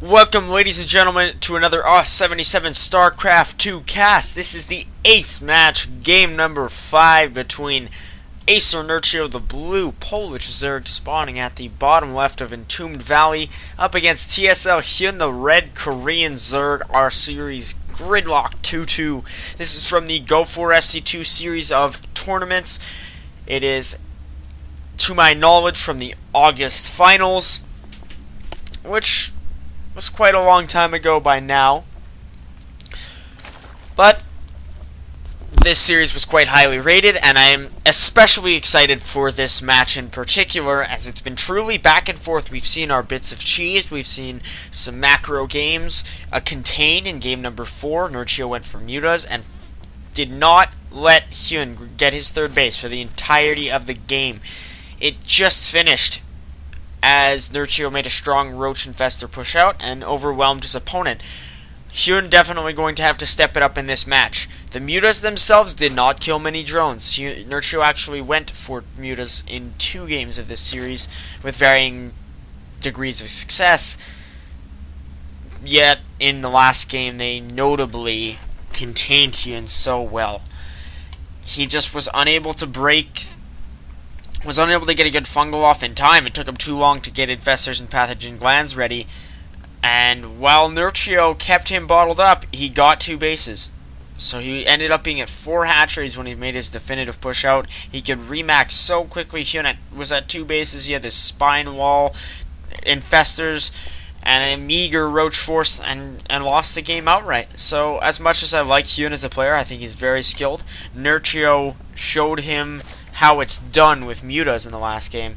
Welcome, ladies and gentlemen, to another ZvZ StarCraft 2 cast. This is the 8th match, game number 5, between Acer Nerchio, the blue Polish Zerg, spawning at the bottom left of Entombed Valley, up against TSL HyuN, the red Korean Zerg, our series Gridlock 2-2. This is from the Go for SC2 series of tournaments. It is, to my knowledge, from the August finals, which was quite a long time ago by now, but this series was quite highly rated, and I am especially excited for this match in particular, as it's been truly back and forth. We've seen our bits of cheese, we've seen some macro games, contained in game number 4. Nerchio went for mutas and did not let HyuN get his third base for the entirety of the game. It just finished as Nerchio made a strong Roach Infestor push out and overwhelmed his opponent. HyuN definitely going to have to step it up in this match. The mutas themselves did not kill many drones. Nerchio actually went for mutas in 2 games of this series with varying degrees of success, yet in the last game they notably contained HyuN so well. He just was unable to get a good fungal off in time. It took him too long to get infestors and pathogen glands ready, and while Nerchio kept him bottled up, he got 2 bases. So he ended up being at 4 hatcheries when he made his definitive push out. He could remax so quickly. HyuN was at 2 bases. He had this spine wall, infestors, and a meager roach force, and lost the game outright. So as much as I like HyuN as a player, I think he's very skilled. Nerchio showed him how it's done with mutas in the last game,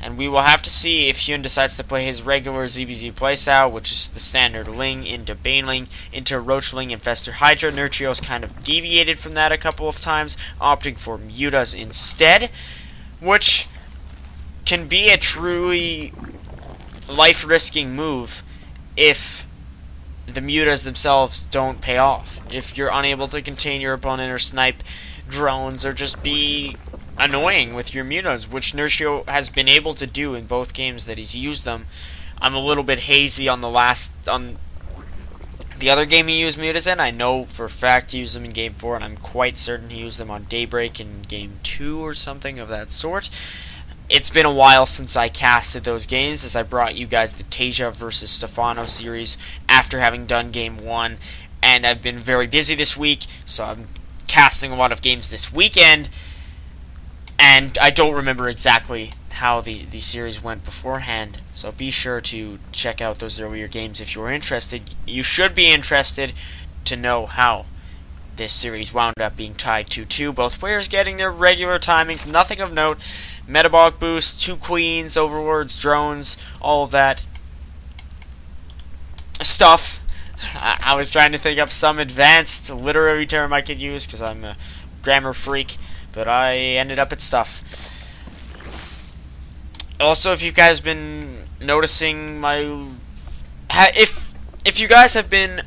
and we will have to see if HyuN decides to play his regular ZvZ playstyle, which is the standard Ling into Baneling into Roachling Infestor Hydra. Nerchio's kind of deviated from that a couple of times, opting for mutas instead, which can be a truly life-risking move if the mutas themselves don't pay off. If you're unable to contain your opponent or snipe drones or just be annoying with your mutas, which Nerchio has been able to do in both games that he's used them. I'm a little bit hazy on the other game he used mutas in. I know for a fact he used them in game 4, and I'm quite certain he used them on Daybreak in game 2 or something of that sort. It's been a while since I casted those games, as I brought you guys the Teja versus Stefano series after having done game 1, and I've been very busy this week, so I'm casting a lot of games this weekend, and I don't remember exactly how the series went beforehand, so be sure to check out those earlier games if you're interested. You should be interested to know how this series wound up being tied 2-2. Both players getting their regular timings, nothing of note. Metabolic boost, 2 queens, overlords, drones, all of that stuff. I was trying to think up some advanced literary term I could use because I'm a grammar freak, but I ended up at stuff. Also, if you guys have been noticing if you guys have been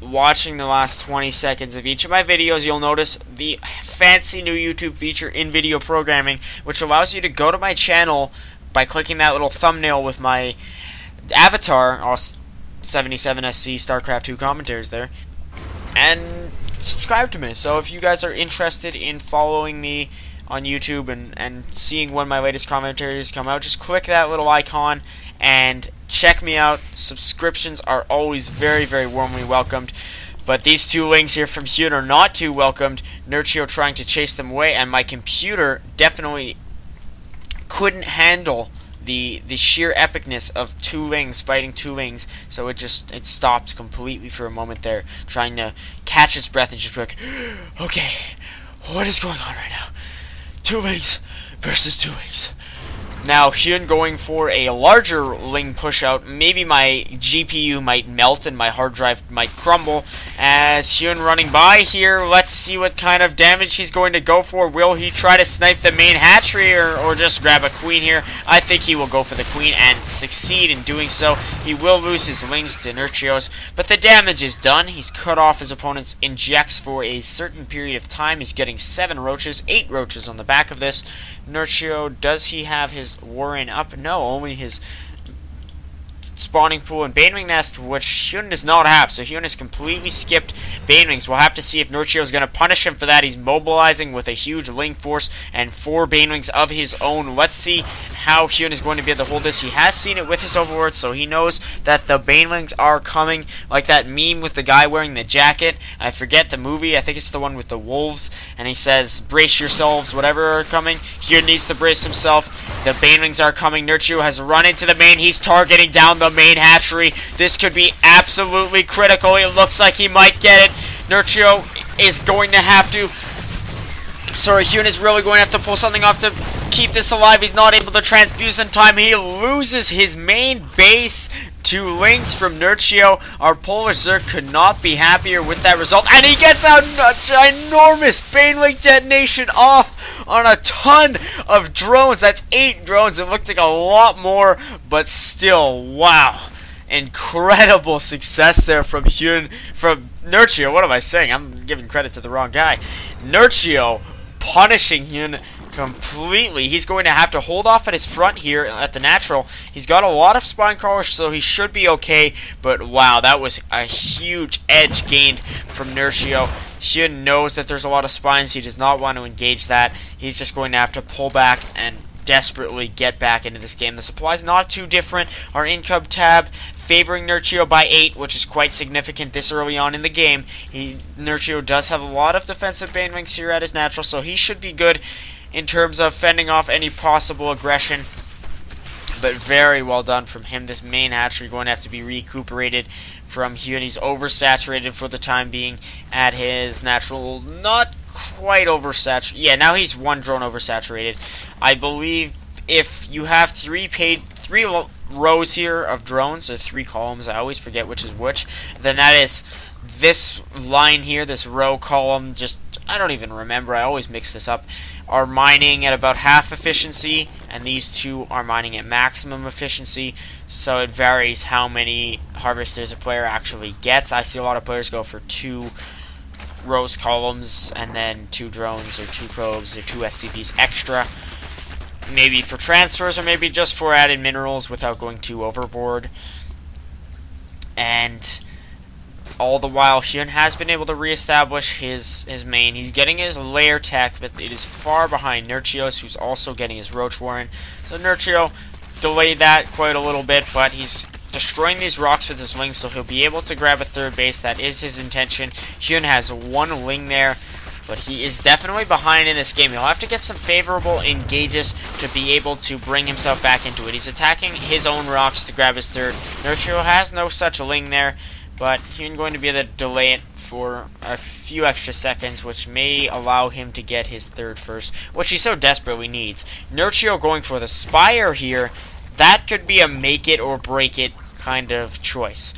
watching the last 20 seconds of each of my videos, you'll notice the fancy new YouTube feature in video programming, which allows you to go to my channel by clicking that little thumbnail with my avatar, all ZvZ StarCraft 2 commentaries there, and subscribe to me. So if you guys are interested in following me on YouTube and seeing when my latest commentaries come out, just click that little icon and check me out. Subscriptions are always very, very warmly welcomed, but these 2 links here from HyuN are not too welcomed. Nerchio trying to chase them away, and my computer definitely couldn't handle the sheer epicness of 2 Lings fighting 2 Lings, so it stopped completely for a moment there, trying to catch its breath and just be like, okay, what is going on right now? 2 Lings versus 2 Lings. Now, HyuN going for a larger Ling push-out. Maybe my GPU might melt and my hard drive might crumble. As HyuN running by here, let's see what kind of damage he's going to go for. Will he try to snipe the main hatchery or just grab a queen here? I think he will go for the queen and succeed in doing so. He will lose his Lings to Nerchio's, but the damage is done. He's cut off his opponent's injects for a certain period of time. He's getting 7 roaches, 8 roaches on the back of this. Nerchio, does he have his Warren up? No, only his spawning pool and Banewing Nest, which HyuN does not have. So HyuN has completely skipped Banewings. We'll have to see if Nerchio is going to punish him for that. He's mobilizing with a huge Ling Force and 4 Banewings of his own. Let's see how HyuN is going to be able to hold this. He has seen it with his Overlord, so he knows that the Banewings are coming, like that meme with the guy wearing the jacket. I forget the movie. I think it's the one with the wolves, and he says, brace yourselves, whatever are coming. HyuN needs to brace himself. The Banewings are coming. Nerchio has run into the main. He's targeting down the main hatchery. This could be absolutely critical. It looks like he might get it. Nerchio is going to have to... Sorry, HyuN is really going to have to pull something off to keep this alive. He's not able to transfuse in time. He loses his main base to Lynx from Nerchio. Our Polish Zerg could not be happier with that result. And he gets a ginormous Banewing detonation off on a ton of drones. That's 8 drones. It looked like a lot more, but still, wow. Incredible success there from Nerchio. What am I saying? I'm giving credit to the wrong guy. Nerchio punishing HyuN completely. He's going to have to hold off at his front here at the natural. He's got a lot of spine crawlers, so he should be okay. But wow, that was a huge edge gained from Nerchio. HyuN knows that there's a lot of spines. He does not want to engage that. He's just going to have to pull back and desperately get back into this game. The supply's not too different. Our income tab favoring Nerchio by 8, which is quite significant this early on in the game. Nerchio does have a lot of defensive Banewings here at his natural, so he should be good in terms of fending off any possible aggression. But very well done from him. This main hatchery going to have to be recuperated from HyuN. He's oversaturated for the time being at his natural. Not quite oversaturated. Yeah, now he's 1 drone oversaturated. I believe if you have 3 rows here of drones, or 3 columns, I always forget which is which, then that is this line here, this row column, just, I don't even remember, I always mix this up, are mining at about half efficiency, and these 2 are mining at maximum efficiency, so it varies how many harvesters a player actually gets. I see a lot of players go for 2 rows columns, and then 2 drones, or 2 probes, or 2 SCPs extra, maybe for transfers, or maybe just for added minerals without going too overboard. And all the while, HyuN has been able to reestablish his main. He's getting his lair tech, but it is far behind Nerchio's, who's also getting his Roach Warren. So Nerchio delayed that quite a little bit, but he's destroying these rocks with his Ling, so he'll be able to grab a 3rd base. That is his intention. HyuN has 1 Ling there, but he is definitely behind in this game. He'll have to get some favorable engages to be able to bring himself back into it. He's attacking his own rocks to grab his 3rd. Nerchio has no such Ling there, but HyuN going to be able to delay it for a few extra seconds, which may allow him to get his 3rd first, which he so desperately needs. Nerchio going for the Spire here, that could be a make it or break it kind of choice.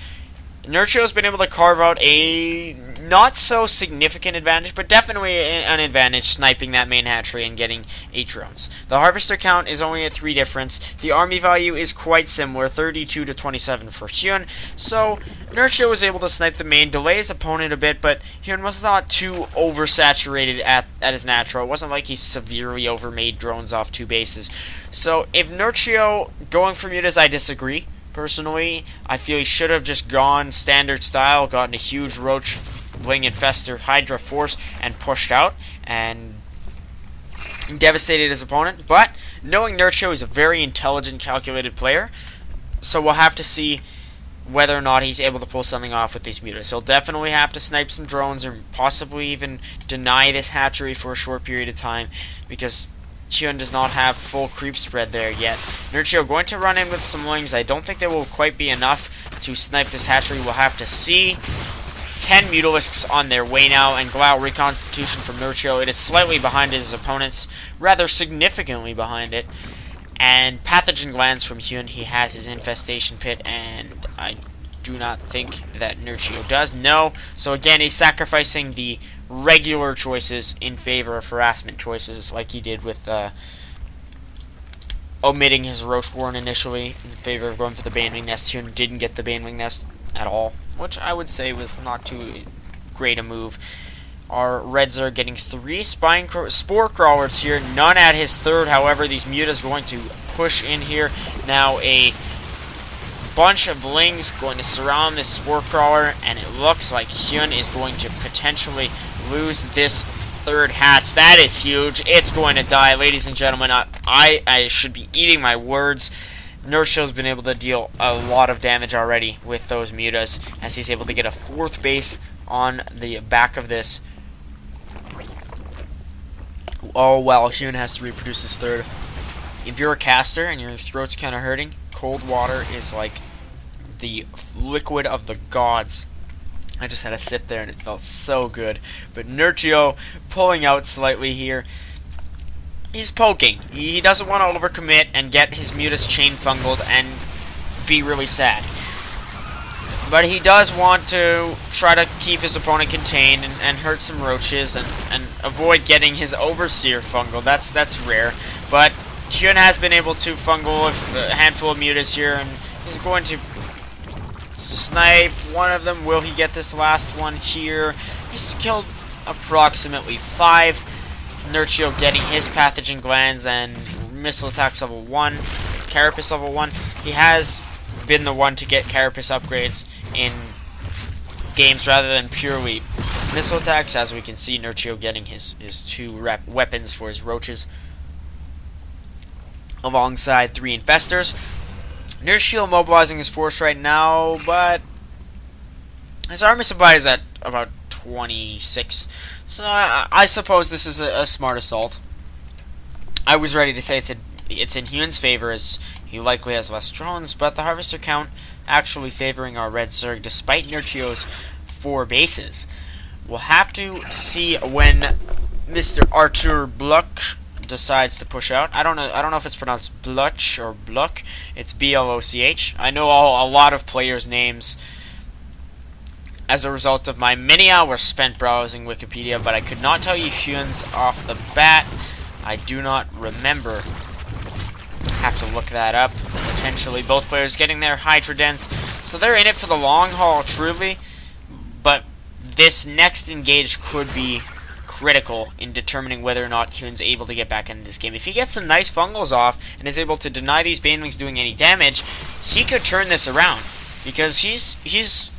Nerchio's been able to carve out a not so significant advantage, but definitely an advantage sniping that main hatchery and getting 8 drones. The harvester count is only at 3 difference. The army value is quite similar, 32 to 27 for HyuN. So Nerchio was able to snipe the main, delay his opponent a bit, but HyuN was not too oversaturated at his natural. It wasn't like he severely overmade drones off 2 bases. So if Nerchio going for mutas, I disagree. Personally, I feel he should have just gone standard style, gotten a huge Roach, Ling Infestor, Hydra Force, and pushed out, and devastated his opponent. But knowing Nerchio is a very intelligent, calculated player, so we'll have to see whether or not he's able to pull something off with these mutas. He'll definitely have to snipe some drones, or possibly even deny this hatchery for a short period of time, because HyuN does not have full creep spread there yet. Nerchio going to run in with some Lings. I don't think they will quite be enough to snipe this hatchery. We'll have to see. 10 Mutalisks on their way now, and Glau Reconstitution from Nerchio. It is slightly behind his opponents, rather significantly behind it. And Pathogen Glands from HyuN. He has his Infestation Pit, and I do not think that Nerchio does. No. So again, he's sacrificing the regular choices in favor of harassment choices, like he did with omitting his Roach Warren initially in favor of going for the Banewing Nest. HyuN didn't get the Banewing Nest at all, which I would say was not too great a move. Our Reds are getting 3 Spore Crawlers here, none at his 3rd. However, these mutas going to push in here. Now a bunch of lings going to surround this spore crawler, and it looks like HyuN is going to potentially lose this third hatch. That is huge. It's going to die, ladies and gentlemen. I should be eating my words. Nerchio's been able to deal a lot of damage already with those mutas, as he's able to get a 4th base on the back of this. Oh well, HyuN has to reproduce his 3rd. If you're a caster and your throat's kind of hurting, cold water is like the liquid of the gods. I just had a sip there and it felt so good. But Nerchio pulling out slightly here. He's poking. He doesn't want to overcommit and get his mutas chain fungled and be really sad. But he does want to try to keep his opponent contained and hurt some roaches and avoid getting his overseer fungled. That's rare. But HyuN has been able to fungal a handful of mutas here, and he's going to snipe one of them. Will he get this last one here? He's killed approximately 5. Nerchio getting his pathogen glands and missile attacks level 1, carapace level 1. He has been the one to get carapace upgrades in games rather than purely missile attacks, as we can see Nerchio getting his 2 weapons for his roaches alongside 3 infestors. Nerchio mobilizing his force right now, but his army supply is at about 26. So I suppose this is a smart assault. I was ready to say it's in HyuN's favor, as he likely has less drones, but the harvester count actually favoring our red Zerg despite Nerchio's 4 bases. We'll have to see when Mr. Arthur Bluck decides to push out. I don't know if it's pronounced Bluch or Bluck. It's B-L-O-C-H. I know a lot of players' names as a result of my many hours spent browsing Wikipedia, but I could not tell you HyuN's off the bat. I do not remember. Have to look that up. Potentially both players getting their Hydra Dens, so they're in it for the long haul, truly. But this next engage could be critical in determining whether or not HyuN's able to get back into this game. If he gets some nice fungals off and is able to deny these banelings doing any damage, he could turn this around, because he's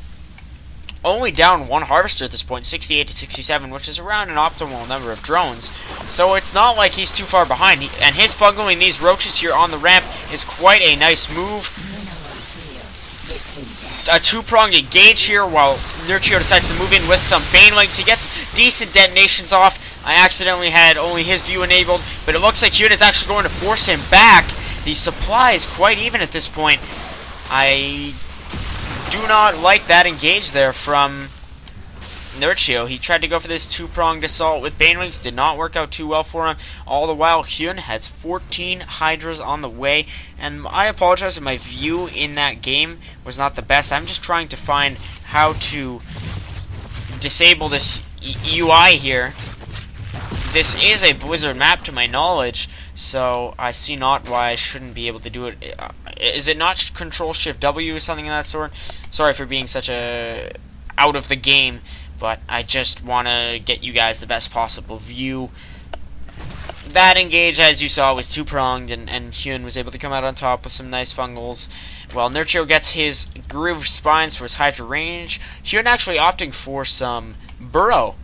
only down 1 harvester at this point, 68 to 67, which is around an optimal number of drones. So it's not like he's too far behind. And his fungling these roaches here on the ramp is quite a nice move. A 2-pronged engage here while Nerchio decides to move in with some banelings. He gets decent detonations off. I accidentally had only his view enabled, but it looks like HyuN is actually going to force him back. The supply is quite even at this point. I do not like that engage there from Nerchio. He tried to go for this 2-pronged assault with banelings, did not work out too well for him. All the while, HyuN has 14 Hydras on the way, and I apologize if my view in that game was not the best. I'm just trying to find how to disable this UI here. This is a Blizzard map to my knowledge, so I see not why I shouldn't be able to do it. Is it not Control-Shift-W or something of that sort? Sorry for being such a out of the game, but I just want to get you guys the best possible view. That engage, as you saw, was 2-pronged, and HyuN was able to come out on top with some nice fungals. While Nerchio gets his groove spines for his Hydra range, HyuN actually opting for some Burrow,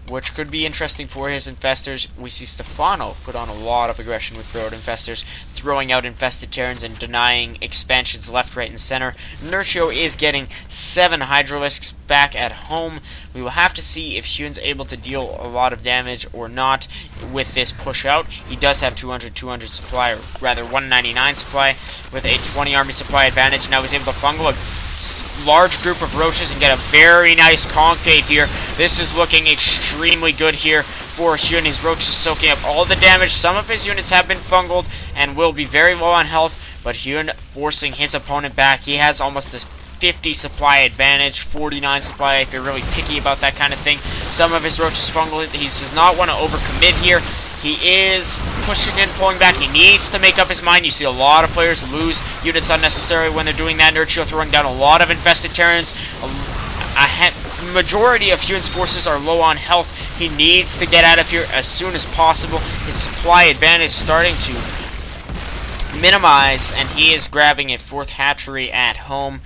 which could be interesting for his infestors. We see Stefano put on a lot of aggression with burrowed infestors, throwing out infested Terrans and denying expansions left, right, and center. Nerchio is getting 7 Hydralisks back at home. We will have to see if HyuN's able to deal a lot of damage or not with this push out. He does have 200 supply, or rather 199 supply, with a 20 army supply advantage. Now he's able to fungal a large group of roaches and get a very nice concave here. This is looking extremely good here for HyuN. His roaches soaking up all the damage. Some of his units have been fungled and will be very low on health, but HyuN forcing his opponent back. He has almost this 50 supply advantage, 49 supply if you're really picky about that kind of thing. Some of his roaches fungled. He does not want to overcommit here. He is pushing in, pulling back. He needs to make up his mind. You see a lot of players lose units unnecessarily when they're doing that. Nerchio throwing down a lot of infested Terrans. A majority of HyuN's forces are low on health. He needs to get out of here as soon as possible. His supply advantage starting to minimize, and he is grabbing a 4th hatchery at home.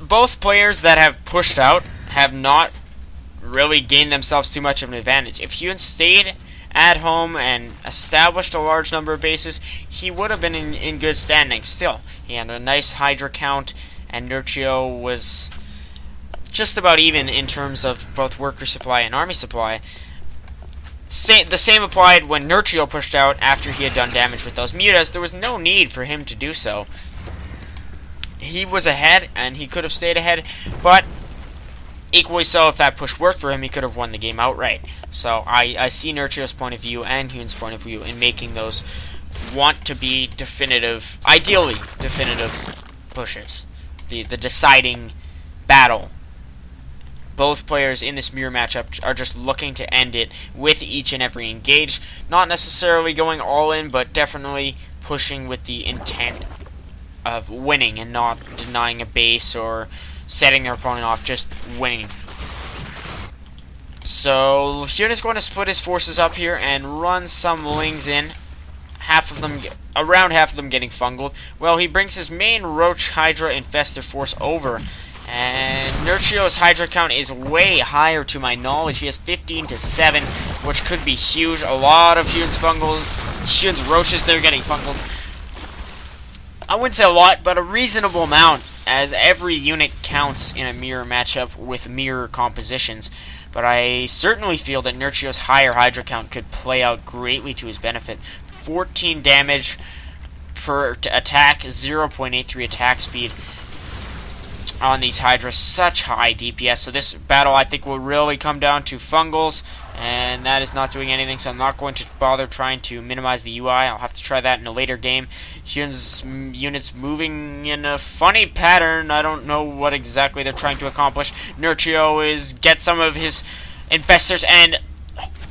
Both players that have pushed out have not really gained themselves too much of an advantage. If HyuN stayed at home and established a large number of bases, he would have been in good standing still. He had a nice Hydra count, and Nerchio was just about even in terms of both worker supply and army supply. The same applied when Nerchio pushed out after he had done damage with those mutas. There was no need for him to do so. He was ahead, and he could have stayed ahead, but equally so, if that push worked for him, he could have won the game outright. So I see Nerchio's point of view and HyuN's point of view in making those want-to-be definitive, ideally definitive pushes. The deciding battle. Both players in this mirror matchup are just looking to end it with each and every engage. Not necessarily going all in, but definitely pushing with the intent of winning and not denying a base or setting their opponent off, just winning. So HyuN is going to split his forces up here and run some lings in. Around half of them getting fungled. Well, he brings his main Roach Hydra Infestor force over, and Nerchio's Hydra count is way higher to my knowledge. He has 15 to 7, which could be huge. A lot of HyuN's Roaches, they're getting fungled. I wouldn't say a lot, but a reasonable amount, as every unit counts in a mirror matchup with mirror compositions. But I certainly feel that Nerchio's higher Hydra count could play out greatly to his benefit. 14 damage per attack, 0.83 attack speed on these Hydras. Such high DPS. So this battle, I think, will really come down to fungals, and that is not doing anything, so I'm not going to bother trying to minimize the UI. I'll have to try that in a later game. HyuN's units moving in a funny pattern. I don't know what exactly they're trying to accomplish. Nerchio get some of his infestors, and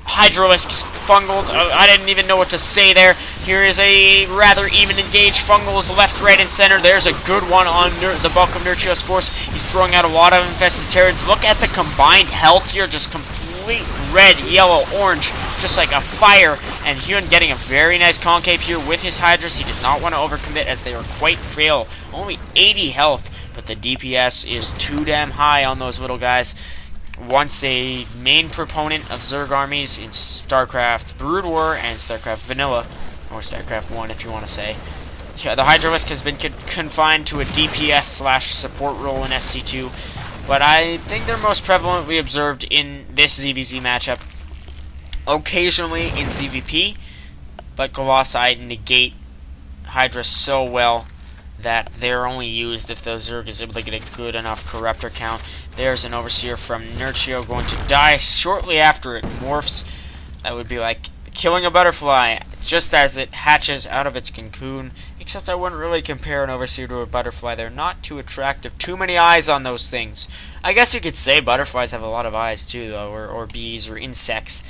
Hydralisks fungled. I didn't even know what to say there. Here is a rather even engage. Fungals left, right, and center. There's a good one on the bulk of Nerchio's force. He's throwing out a lot of infested Terrans. Look at the combined health here, just complete red, yellow, orange, just like a fire. And HyuN getting a very nice concave here with his Hydras. He does not want to overcommit, as they are quite frail. Only 80 health, but the DPS is too damn high on those little guys. Once a main proponent of Zerg armies in StarCraft Brood War and StarCraft Vanilla, or StarCraft 1 if you want to say. Yeah, the Hydralisk has been confined to a DPS/support role in SC2, but I think they're most prevalently observed in this ZvZ matchup. Occasionally in ZvP, but Colossi negate Hydra so well that they're only used if the Zerg is able to get a good enough Corruptor count. There's an Overseer from Nerchio going to die shortly after it morphs. That would be like killing a butterfly just as it hatches out of its cocoon. Except I wouldn't really compare an Overseer to a butterfly. They're not too attractive. Too many eyes on those things. I guess you could say butterflies have a lot of eyes too, though, or bees or insects.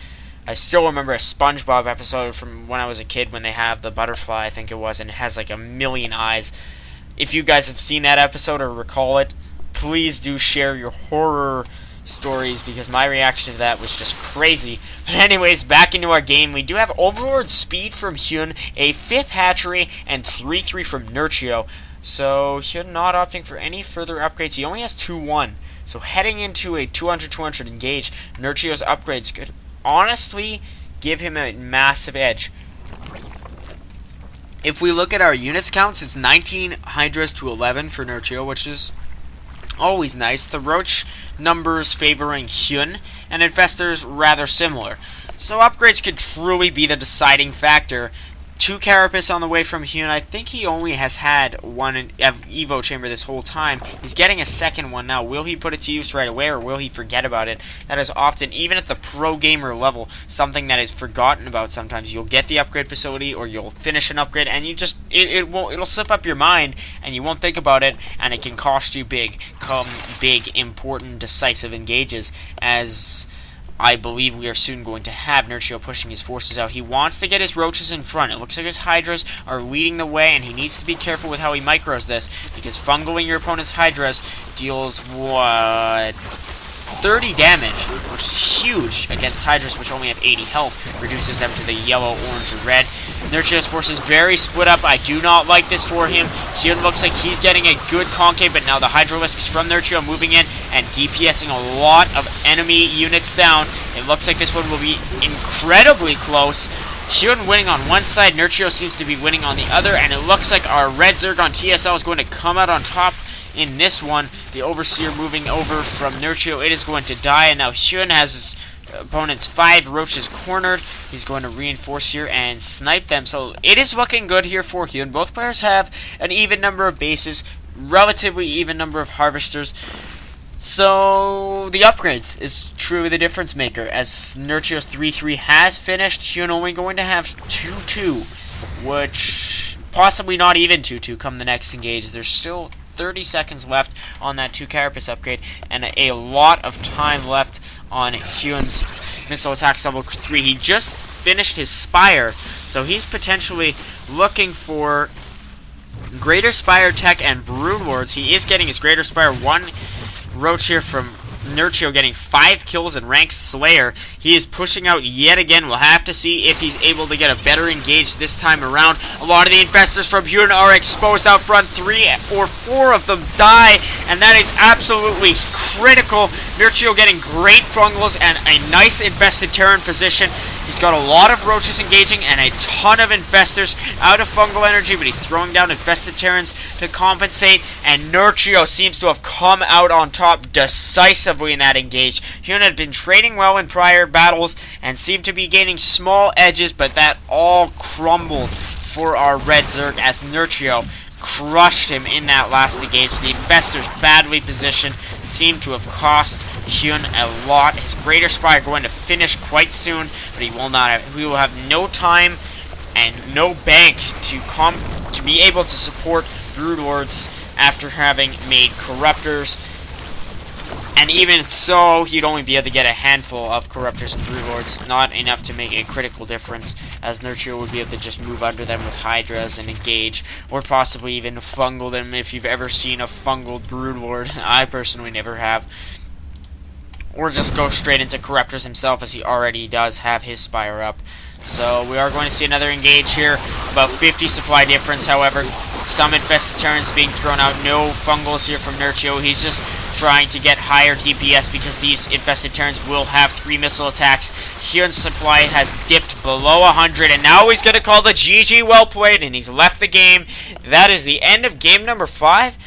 I still remember a SpongeBob episode from when I was a kid when they have the butterfly, I think it was, and it has like 1,000,000 eyes. If you guys have seen that episode or recall it, please do share your horror stories, because my reaction to that was just crazy. But anyways, back into our game. We do have Overlord Speed from HyuN, a 5th Hatchery, and 3/3 from Nerchio. So HyuN not opting for any further upgrades. He only has 2-1. So heading into a 200-200 engage, Nerchio's upgrades could honestly give him a massive edge. If we look at our units counts, it's 19 Hydras to 11 for Nerchio, which is always nice. The Roach numbers favoring HyuN, and Infestors rather similar. So upgrades could truly be the deciding factor. 2 Carapace on the way from HyuN. I think he only has had 1 Evo Chamber this whole time. He's getting a second one now. Will he put it to use right away, or will he forget about it? That is often, even at the pro gamer level, something that is forgotten about sometimes. You'll get the upgrade facility, or you'll finish an upgrade, and you just, it'll slip up your mind, and you won't think about it, and it can cost you big, important, decisive engages, as I believe we are soon going to have Nerchio pushing his forces out. He wants to get his Roaches in front. It looks like his Hydras are leading the way, and he needs to be careful with how he micros this, because fungling your opponent's Hydras deals, what, 30 damage, which is huge against Hydras, which only have 80 health. Reduces them to the yellow, orange, and red. Nerchio's forces very split up. I do not like this for him. HyuN looks like he's getting a good concave, but now the Hydralisks from Nerchio moving in and DPSing a lot of enemy units down. It looks like this one will be incredibly close. HyuN winning on one side, Nerchio seems to be winning on the other, and it looks like our Red Zerg on TSL is going to come out on top in this one. The Overseer moving over from Nerchio, it is going to die, and now HyuN has his opponent's 5 roaches cornered. He's going to reinforce here and snipe them, so it is looking good here for HyuN. Both players have an even number of bases, relatively even number of harvesters. So, the upgrades is truly the difference maker, as Nerchio's 3-3 has finished. HyuN only going to have 2-2, which possibly not even 2-2 come the next engage. There's still 30 seconds left on that 2 Carapace upgrade, and a lot of time left on HyuN's missile attacks level 3. He just finished his Spire, so he's potentially looking for Greater Spire Tech and Broodlords. He is getting his Greater Spire 1 Roach here from Nerchio, getting 5 kills in Rank Slayer. He is pushing out yet again. We'll have to see if he's able to get a better engage this time around. A lot of the infestors from HyuN are exposed out front. 3 or 4 of them die, and that is absolutely critical. Nerchio getting great fungals and a nice infested Terran position. He's got a lot of roaches engaging and a ton of infestors out of fungal energy, but he's throwing down infested Terrans to compensate, and Nerchio seems to have come out on top decisively in that engage. HyuN had been trading well in prior battles and seemed to be gaining small edges, but that all crumbled for our Red Zerg as Nerchio crushed him in that last engage. The infestors badly positioned seem to have cost HyuN a lot. His Greater Spire going to finish quite soon, but he will not have, we will have no time and no bank to be able to support Broodlords after having made Corruptors. And even so, he'd only be able to get a handful of Corruptors and Broodlords, not enough to make a critical difference, as Nerchio would be able to just move under them with Hydras and engage, or possibly even fungal them if you've ever seen a fungal Broodlord. I personally never have. Or just go straight into Corruptors himself, as he already does have his Spire up. So we are going to see another engage here. About 50 supply difference, however. Some infested Terrans being thrown out. No fungals here from Nerchio. He's just trying to get higher DPS because these infested Terrans will have 3 missile attacks. HyuN's supply has dipped below 100, and now he's going to call the GG. Well played, and he's left the game. That is the end of game number 5.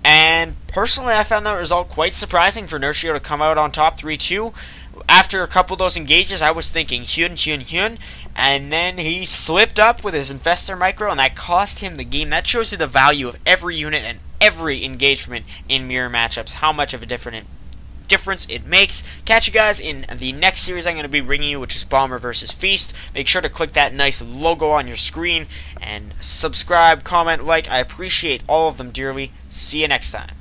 And personally, I found that result quite surprising for Nerchio to come out on top 3-2. After a couple of those engages, I was thinking HyuN, and then he slipped up with his Infestor Micro, and that cost him the game. That shows you the value of every unit and every engagement in mirror matchups, how much of a difference it makes. Catch you guys in the next series I'm going to be bringing you, which is Bomber versus Feast. Make sure to click that nice logo on your screen, and subscribe, comment, like. I appreciate all of them dearly. See you next time.